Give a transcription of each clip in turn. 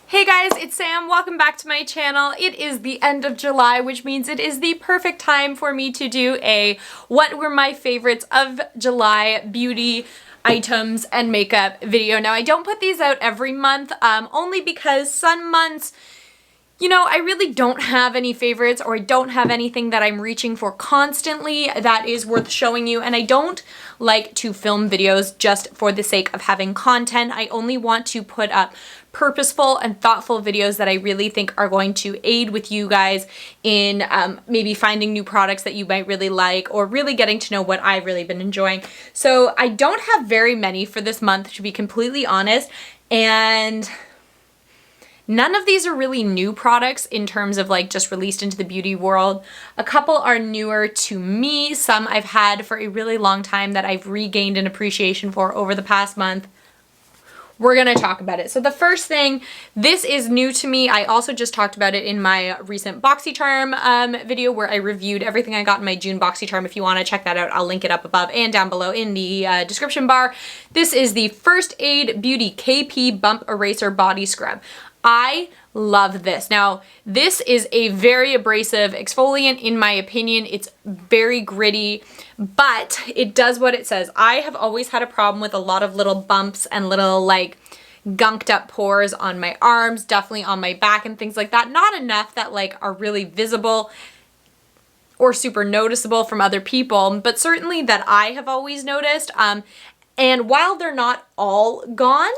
Hey guys, it's Sam. Welcome back to my channel. It is the end of July, which means it is the perfect time for me to do a what were my favorites of July beauty items and makeup video. Now, I don't put these out every month, only because some months, you know, I really don't have any favorites, or I don't have anything that I'm reaching for constantly that is worth showing you, and I don't like to film videos just for the sake of having content. I only want to put up purposeful and thoughtful videos that I really think are going to aid with you guys in maybe finding new products that you might really like, or really getting to know what I've really been enjoying. So I don't have very many for this month, to be completely honest, and none of these are really new products in terms of like just released into the beauty world. A couple are newer to me. Some I've had for a really long time that I've regained an appreciation for over the past month. We're gonna talk about it. So the first thing, this is new to me. I also just talked about it in my recent BoxyCharm video where I reviewed everything I got in my June BoxyCharm. If you wanna check that out, I'll link it up above and down below in the description bar. This is the First Aid Beauty KP Bump Eraser Body Scrub. I love this. Now, this is a very abrasive exfoliant in my opinion. It's very gritty, but it does what it says. I have always had a problem with a lot of little bumps and little like gunked up pores on my arms, definitely on my back and things like that. Not enough that like are really visible or super noticeable from other people, but certainly that I have always noticed. And while they're not all gone,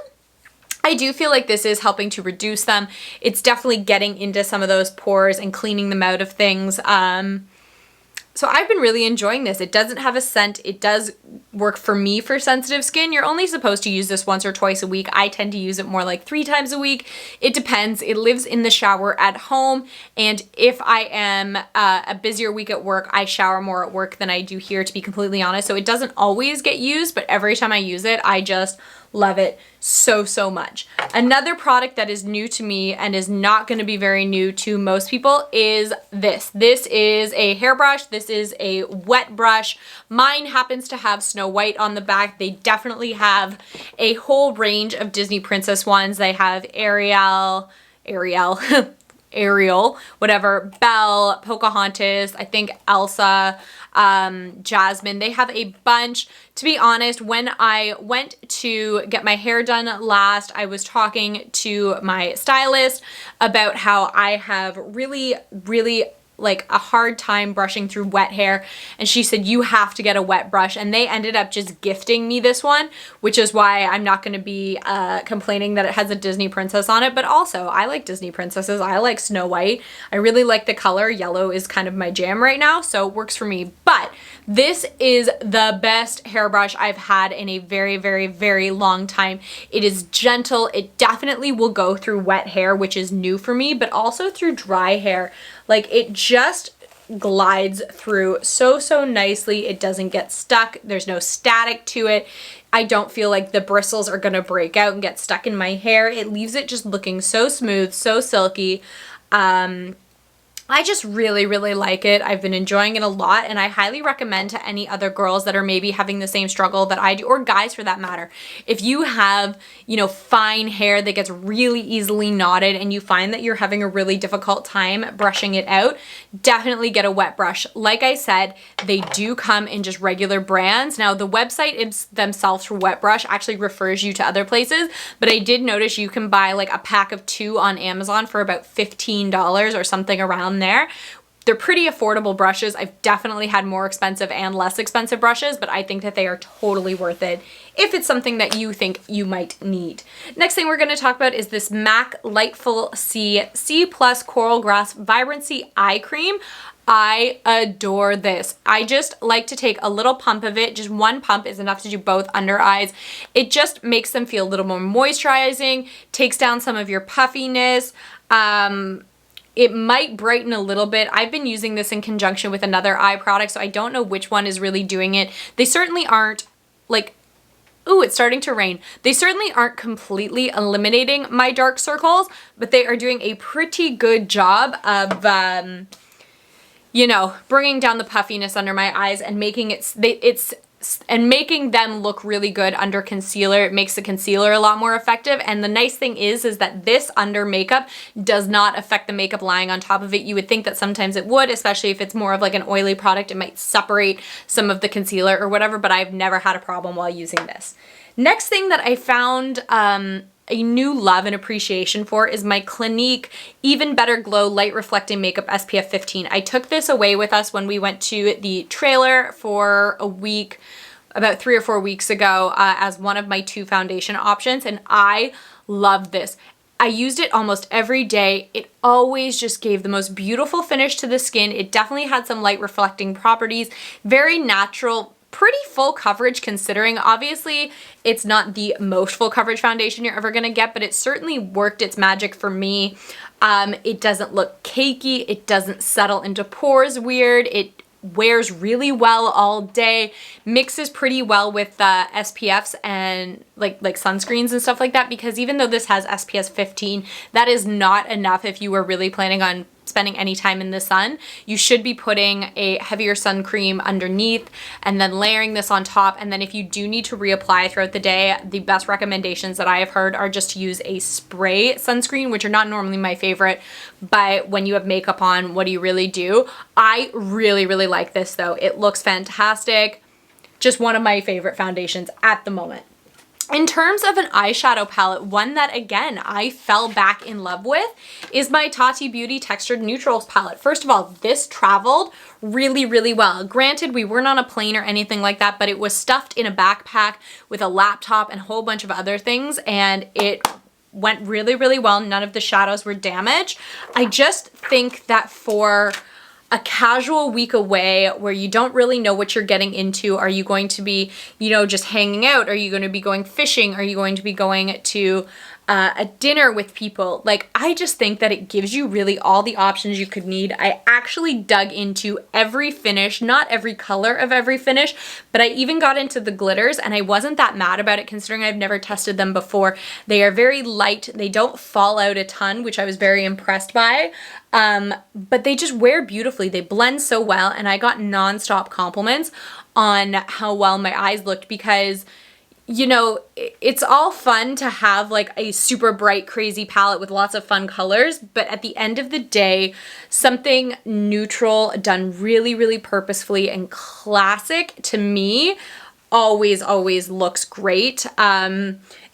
I do feel like this is helping to reduce them. It's definitely getting into some of those pores and cleaning them out of things. So I've been really enjoying this. It doesn't have a scent. It does work for me for sensitive skin. You're only supposed to use this once or twice a week. I tend to use it more like 3 times a week. It depends. It lives in the shower at home. And if I am a busier week at work, I shower more at work than I do here, to be completely honest. So it doesn't always get used, but every time I use it, I just love it so much. Another product that is new to me and is not going to be very new to most people is this. This is a hairbrush. This is a wet brush. Mine happens to have Snow White on the back. They definitely have a whole range of Disney princess ones. They have Ariel, whatever, Belle, Pocahontas, I think Elsa, Jasmine. They have a bunch. To be honest, when I went to get my hair done last, I was talking to my stylist about how I have really like a hard time brushing through wet hair, and she said you have to get a wet brush, and they ended up just gifting me this one, which is why I'm not going to be complaining that it has a Disney princess on it. But also, I like Disney princesses. I like Snow White. I really like the color. Yellow is kind of my jam right now, so it works for me. But this is the best hairbrush I've had in a very long time. It is gentle. It definitely will go through wet hair, which is new for me, but also through dry hair. Like, it just glides through so nicely. It doesn't get stuck. There's no static to it. I don't feel like the bristles are gonna break out and get stuck in my hair. It leaves it just looking so smooth, so silky. I just really like it. I've been enjoying it a lot, and I highly recommend to any other girls that are maybe having the same struggle that I do, or guys for that matter. If you have, you know, fine hair that gets really easily knotted and you find that you're having a really difficult time brushing it out, definitely get a wet brush. Like I said, they do come in just regular brands. Now, the website themselves for wet brush actually refers you to other places, but I did notice you can buy like a pack of 2 on Amazon for about $15 or something around there. They're pretty affordable brushes. I've definitely had more expensive and less expensive brushes, but I think that they are totally worth it if it's something that you think you might need. Next thing we're going to talk about is this MAC Lightful C+ Coral Grass Vibrancy Eye Cream. I adore this. I just like to take a little pump of it. Just one pump is enough to do both under eyes. It just makes them feel a little more moisturizing, takes down some of your puffiness. It might brighten a little bit. I've been using this in conjunction with another eye product, so I don't know which one is really doing it. They certainly aren't like, ooh, it's starting to rain. They certainly aren't completely eliminating my dark circles, but they are doing a pretty good job of, you know, bringing down the puffiness under my eyes and making it's making them look really good under concealer. It makes the concealer a lot more effective. And the nice thing is that this under makeup does not affect the makeup lying on top of it. You would think that sometimes it would, especially if it's more of like an oily product. It might separate some of the concealer or whatever, but I've never had a problem while using this. Next thing that I found a new love and appreciation for is my Clinique Even Better Glow Light Reflecting Makeup SPF 15. I took this away with us when we went to the trailer for a week, about 3 or 4 weeks ago, as one of my 2 foundation options, and I love this. I used it almost every day. It always just gave the most beautiful finish to the skin. It definitely had some light reflecting properties, very natural, pretty full coverage considering. Obviously it's not the most full coverage foundation you're ever gonna get, but it certainly worked its magic for me. It doesn't look cakey, it doesn't settle into pores weird, it wears really well all day, mixes pretty well with SPFs and like sunscreens and stuff like that, because even though this has SPF 15, that is not enough if you were really planning on spending any time in the sun. You should be putting a heavier sun cream underneath and then layering this on top. And then if you do need to reapply throughout the day, the best recommendations that I have heard are just to use a spray sunscreen, which are not normally my favorite, but when you have makeup on, what do you really do? I really, really like this though. It looks fantastic. Just one of my favorite foundations at the moment. In terms of an eyeshadow palette, one that again I fell back in love with is my Tati Beauty Textured Neutrals palette. First of all, this traveled really, really well. Granted, we weren't on a plane or anything like that, but it was stuffed in a backpack with a laptop and a whole bunch of other things, and it went really, really well. None of the shadows were damaged. I just think that for a casual week away where you don't really know what you're getting into, are you going to be, you know, just hanging out? Are you going to be going fishing? Are you going to be going to a dinner with people? Like, I just think that it gives you really all the options you could need. I actually dug into every finish, not every color of every finish, but I even got into the glitters, and I wasn't that mad about it considering I've never tested them before. They are very light. They don't fall out a ton, which I was very impressed by. But they just wear beautifully. They blend so well, and I got non-stop compliments on how well my eyes looked because, you know, it's all fun to have like a super bright, crazy palette with lots of fun colors, but at the end of the day, something neutral done really, really purposefully and classic to me always, always looks great.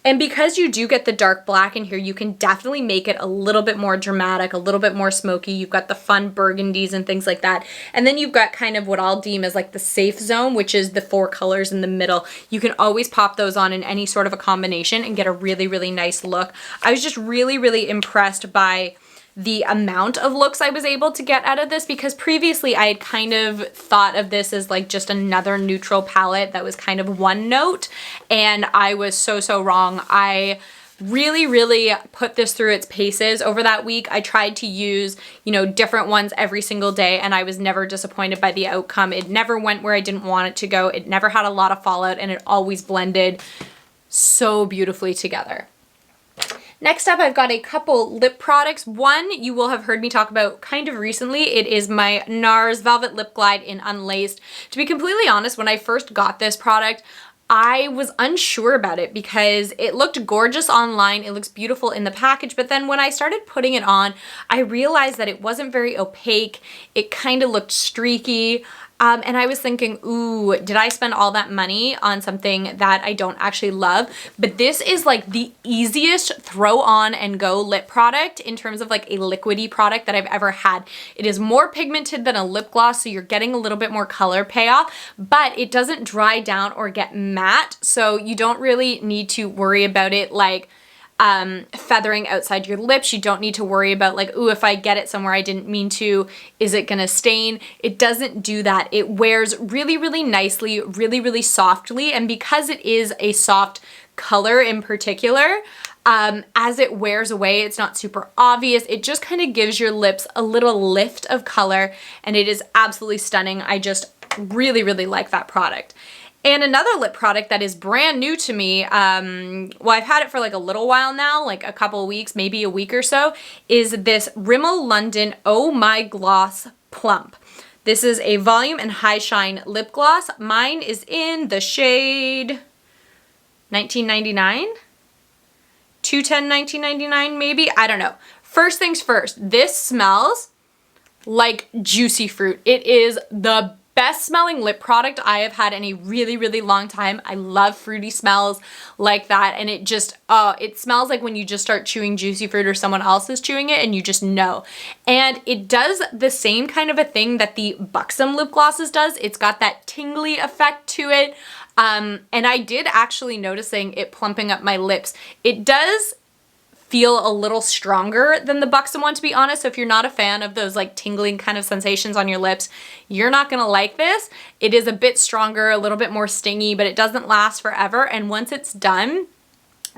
And because you do get the dark black in here, you can definitely make it a little bit more dramatic, a little bit more smoky. You've got the fun burgundies and things like that. And then you've got kind of what I'll deem as like the safe zone, which is the 4 colors in the middle. You can always pop those on in any sort of a combination and get a really, really nice look. I was just really, really impressed by the amount of looks I was able to get out of this, because previously I had kind of thought of this as like just another neutral palette that was kind of one note, and I was so wrong. I really, really put this through its paces over that week. I tried to use, you know, different ones every single day, and I was never disappointed by the outcome. It never went where I didn't want it to go. It never had a lot of fallout, and it always blended so beautifully together. Next up, I've got a couple lip products. One you will have heard me talk about kind of recently. It is my NARS Velvet Lip Glide in Unlaced. To be completely honest, when I first got this product, I was unsure about it because it looked gorgeous online. It looks beautiful in the package, but then when I started putting it on, I realized that it wasn't very opaque. It kind of looked streaky. And I was thinking, ooh, did I spend all that money on something that I don't actually love? But this is like the easiest throw on and go lip product in terms of like a liquidy product that I've ever had. It is more pigmented than a lip gloss, so you're getting a little bit more color payoff, but it doesn't dry down or get matte, so you don't really need to worry about it like feathering outside your lips. You don't need to worry about like, ooh, if I get it somewhere I didn't mean to, is it gonna stain? It doesn't do that. It wears really, really nicely, really, really softly, and because it is a soft color in particular, as it wears away, it's not super obvious. It just kind of gives your lips a little lift of color, and it is absolutely stunning. I just really, really like that product. And another lip product that is brand new to me, well, I've had it for like a little while now, like a couple weeks, maybe a week or so, is this Rimmel London Oh My Gloss Plump. This is a volume and high shine lip gloss. Mine is in the shade 1999? 210 1999 maybe? I don't know. First things first, this smells like juicy fruit. It is the best smelling lip product I have had in a really, really long time. I love fruity smells like that, and it just, it smells like when you just start chewing juicy fruit or someone else is chewing it and you just know. And it does the same kind of a thing that the Buxom lip glosses does. It's got that tingly effect to it. And I did actually noticing it plumping up my lips. It does feel a little stronger than the Buxom one, to be honest. So if you're not a fan of those like tingling kind of sensations on your lips, you're not gonna like this. It is a bit stronger, a little bit more stingy, but it doesn't last forever. And once it's done,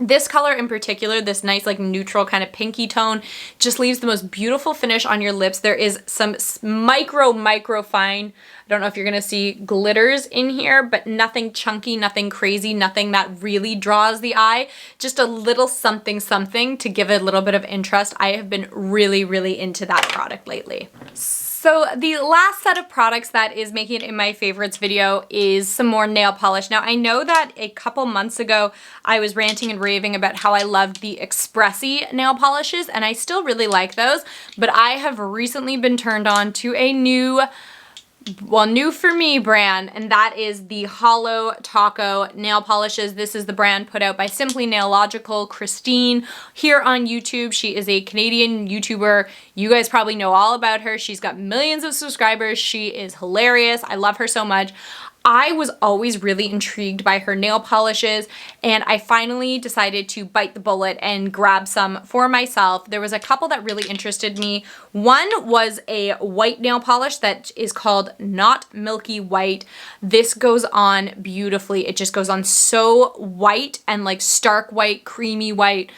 this color in particular, this nice like neutral kind of pinky tone, just leaves the most beautiful finish on your lips. There is some micro fine, I don't know if you're gonna see glitters in here, but nothing chunky, nothing crazy, nothing that really draws the eye. Just a little something to give it a little bit of interest. I have been really, really into that product lately. So the last set of products that is making it in my favorites video is some more nail polish. Now I know that a couple months ago I was ranting and raving about how I loved the Expressy nail polishes, and I still really like those, but I have recently been turned on to a new for me brand, and that is the Holo Taco nail polishes. This is the brand put out by Simply Nailogical Christine here on YouTube. She is a Canadian YouTuber. You guys probably know all about her. She's got millions of subscribers. She is hilarious. I love her so much. I was always really intrigued by her nail polishes, and I finally decided to bite the bullet and grab some for myself. There was a couple that really interested me. One was a white nail polish that is called Not Milky White. This goes on beautifully. It just goes on so white and like stark white, creamy white.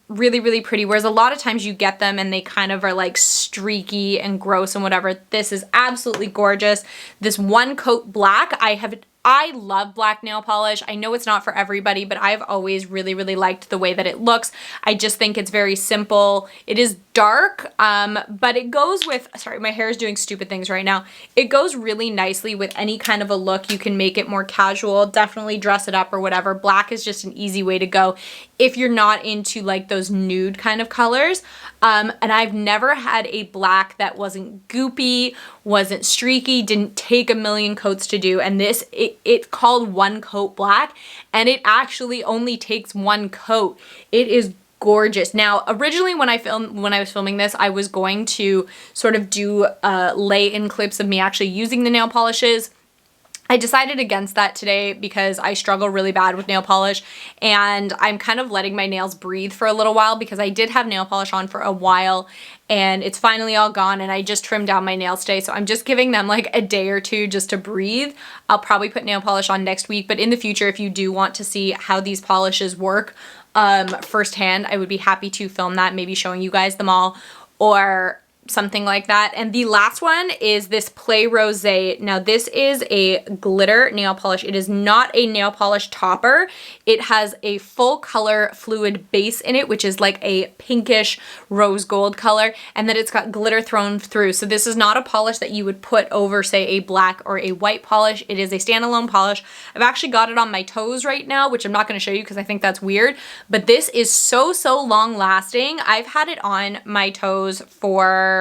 Really, really pretty. Whereas a lot of times you get them and they kind of are like streaky and gross and whatever. This is absolutely gorgeous. This one coat black, I love black nail polish. I know it's not for everybody, but I've always really, really liked the way that it looks. I just think it's very simple. It is dark, but it goes with, sorry, my hair is doing stupid things right now. It goes really nicely with any kind of a look. You can make it more casual, definitely dress it up or whatever. Black is just an easy way to go if you're not into like those nude kind of colors. And I've never had a black that wasn't goopy, wasn't streaky, didn't take a million coats to do. And this, it's called one coat black, and it actually only takes one coat. It is gorgeous. Now, originally when I was filming this, I was going to sort of do lay-in clips of me actually using the nail polishes. I decided against that today because I struggle really bad with nail polish, and I'm kind of letting my nails breathe for a little while because I did have nail polish on for a while and it's finally all gone, and I just trimmed down my nails today. So I'm just giving them like a day or two just to breathe. I'll probably put nail polish on next week, but in the future, if you do want to see how these polishes work firsthand, I would be happy to film that, maybe showing you guys them all or something like that. And the last one is this Play Rosé. Now this is a glitter nail polish. It is not a nail polish topper. It has a full color fluid base in it, which is like a pinkish rose gold color, and then it's got glitter thrown through. So this is not a polish that you would put over, say, a black or a white polish. It is a standalone polish. I've actually got it on my toes right now, which I'm not going to show you because I think that's weird, but this is so long lasting. I've had it on my toes for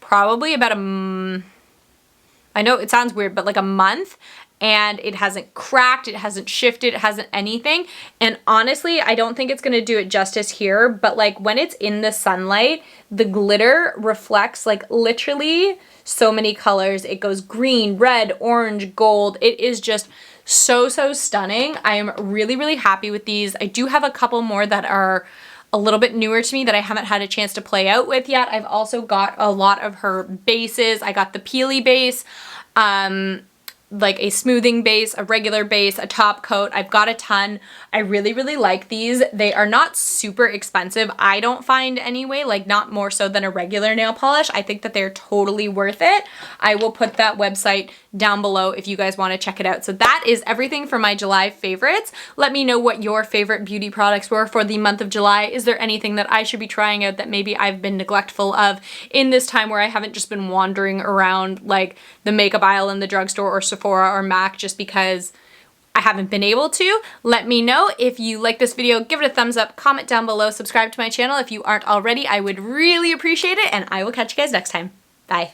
probably about I know it sounds weird, but like a month, and it hasn't cracked, it hasn't shifted, it hasn't anything. And honestly, I don't think it's gonna do it justice here, but like when it's in the sunlight, the glitter reflects like literally so many colors. It goes green, red, orange, gold. It is just so stunning. I am really happy with these. I do have a couple more that are a little bit newer to me that I haven't had a chance to play out with yet. I've also got a lot of her bases. I got the peely base, like a smoothing base, a regular base, a top coat. I've got a ton. I really like these. They are not super expensive, I don't find anyway, like not more so than a regular nail polish. I think that they're totally worth it. I will put that website down below if you guys want to check it out. So that is everything for my July favorites. Let me know what your favorite beauty products were for the month of July. Is there anything that I should be trying out that maybe I've been neglectful of in this time where I haven't just been wandering around like the makeup aisle in the drugstore or Sephora or MAC just because I haven't been able to? Let me know. If you like this video, give it a thumbs up, comment down below, subscribe to my channel if you aren't already. I would really appreciate it, and I will catch you guys next time. Bye.